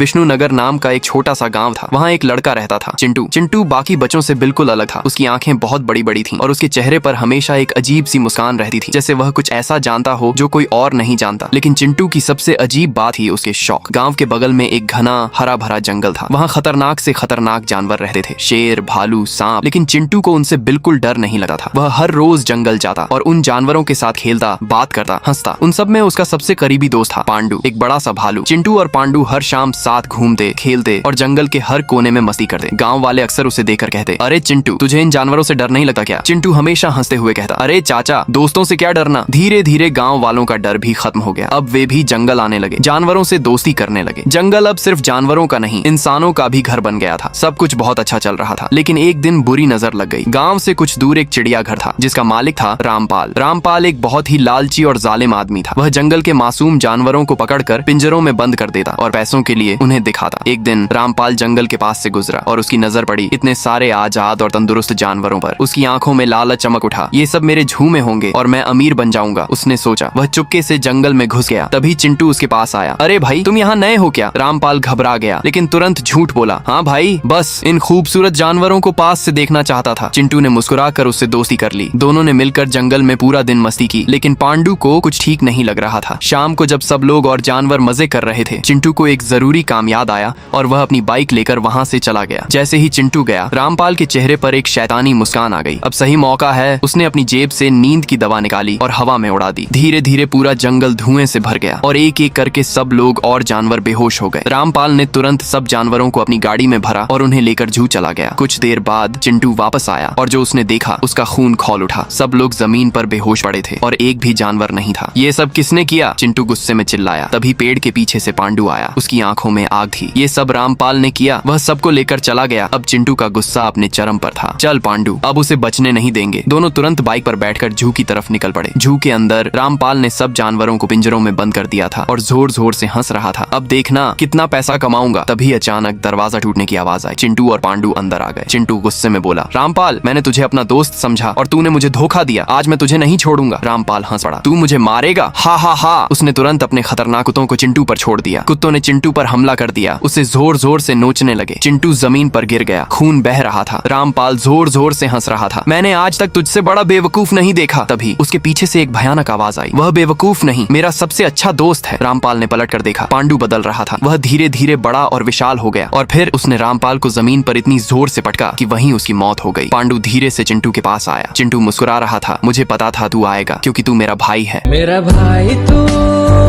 विष्णुनगर नाम का एक छोटा सा गांव था। वहाँ एक लड़का रहता था, चिंटू। चिंटू बाकी बच्चों से बिल्कुल अलग था। उसकी आंखें बहुत बड़ी बड़ी थीं और उसके चेहरे पर हमेशा एक अजीब सी मुस्कान रहती थी, जैसे वह कुछ ऐसा जानता हो जो कोई और नहीं जानता। लेकिन चिंटू की सबसे अजीब बात थी उसके शौक। गांव के बगल में एक घना हरा भरा जंगल था। वहाँ खतरनाक से खतरनाक जानवर रहते थे, शेर, भालू, सांप। लेकिन चिंटू को उनसे बिल्कुल डर नहीं लगता था। वह हर रोज जंगल जाता और उन जानवरों के साथ खेलता, बात करता, हंसता। उन सब में उसका सबसे करीबी दोस्त था पांडू, एक बड़ा सा भालू। चिंटू और पांडू हर शाम साथ घूमते, खेलते और जंगल के हर कोने में मस्ती करते। गांव वाले अक्सर उसे देखकर कहते, अरे चिंटू, तुझे इन जानवरों से डर नहीं लगता क्या? चिंटू हमेशा हंसते हुए कहता, अरे चाचा, दोस्तों से क्या डरना। धीरे धीरे गांव वालों का डर भी खत्म हो गया। अब वे भी जंगल आने लगे, जानवरों से दोस्ती करने लगे। जंगल अब सिर्फ जानवरों का नहीं, इंसानों का भी घर बन गया था। सब कुछ बहुत अच्छा चल रहा था। लेकिन एक दिन बुरी नजर लग गई। गांव से कुछ दूर एक चिड़ियाघर था, जिसका मालिक था रामपाल। रामपाल एक बहुत ही लालची और जालिम आदमी था। वह जंगल के मासूम जानवरों को पकड़कर पिंजरों में बंद कर देता और पैसों के लिए उन्हें दिखाता। एक दिन रामपाल जंगल के पास से गुजरा और उसकी नजर पड़ी इतने सारे आजाद और तंदुरुस्त जानवरों पर। उसकी आंखों में लालच चमक उठा। ये सब मेरे झू में होंगे और मैं अमीर बन जाऊंगा, उसने सोचा। वह चुपके से जंगल में घुस गया। तभी चिंटू उसके पास आया। अरे भाई, तुम यहाँ नए हो क्या? रामपाल घबरा गया, लेकिन तुरंत झूठ बोला। हाँ भाई, बस इन खूबसूरत जानवरों को पास से देखना चाहता था। चिंटू ने मुस्कुराकर उससे दोस्ती कर ली। दोनों ने मिलकर जंगल में पूरा दिन मस्ती की। लेकिन पांडू को कुछ ठीक नहीं लग रहा था। शाम को जब सब लोग और जानवर मजे कर रहे थे, चिंटू को एक जरूरी काम याद आया और वह अपनी बाइक लेकर वहाँ से चला गया। जैसे ही चिंटू गया, रामपाल के चेहरे पर एक शैतानी मुस्कान आ गई। अब सही मौका है। उसने अपनी जेब से नींद की दवा निकाली और हवा में उड़ा दी। धीरे धीरे पूरा जंगल धुएं से भर गया और एक एक करके सब लोग और जानवर बेहोश हो गए। रामपाल ने तुरंत सब जानवरों को अपनी गाड़ी में भरा और उन्हें लेकर जू चला गया। कुछ देर बाद चिंटू वापस आया और जो उसने देखा, उसका खून खौल उठा। सब लोग जमीन पर बेहोश पड़े थे और एक भी जानवर नहीं था। ये सब किसने किया? चिंटू गुस्से में चिल्लाया। तभी पेड़ के पीछे से पांडू आया। उसकी आंखों में आग थी। ये सब रामपाल ने किया। वह सबको लेकर चला गया। अब चिंटू का गुस्सा अपने चरम पर था। चल पांडू, अब उसे बचने नहीं देंगे। दोनों तुरंत बाइक पर बैठकर जू की तरफ निकल पड़े। जू के अंदर रामपाल ने सब जानवरों को पिंजरों में बंद कर दिया था और जोर जोर से हंस रहा था। अब देखना कितना पैसा कमाऊंगा। तभी अचानक दरवाजा टूटने की आवाज आई। चिंटू और पांडू अंदर आ गए। चिंटू गुस्से में बोला, रामपाल, मैंने तुझे अपना दोस्त समझा और तूने मुझे धोखा दिया। आज मैं तुझे नहीं छोड़ूंगा। रामपाल हंस पड़ा। तू मुझे मारेगा? हा हा हा। उसने तुरंत अपने खतरनाक कुत्तों को चिंटू पर छोड़ दिया। कुत्तों ने चिंटू पर हमला कर दिया। उसे जोर जोर से नोचने लगे। चिंटू जमीन पर गिर गया। खून बह रहा था। रामपाल जोर जोर से हंस रहा था। मैंने आज तक तुझसे बड़ा बेवकूफ नहीं देखा। तभी उसके पीछे से एक भयानक आवाज आई। वह बेवकूफ नहीं, मेरा सबसे अच्छा दोस्त है। रामपाल ने पलट कर देखा। पांडू बदल रहा था। वह धीरे धीरे बड़ा और विशाल हो गया और फिर उसने रामपाल को जमीन पर इतनी जोर से पटका कि वहीं उसकी मौत हो गई। पांडू धीरे से चिंटू के पास आया। चिंटू मुस्कुरा रहा था। मुझे पता था तू आएगा, क्योंकि तू मेरा भाई है। मेरा भाई तू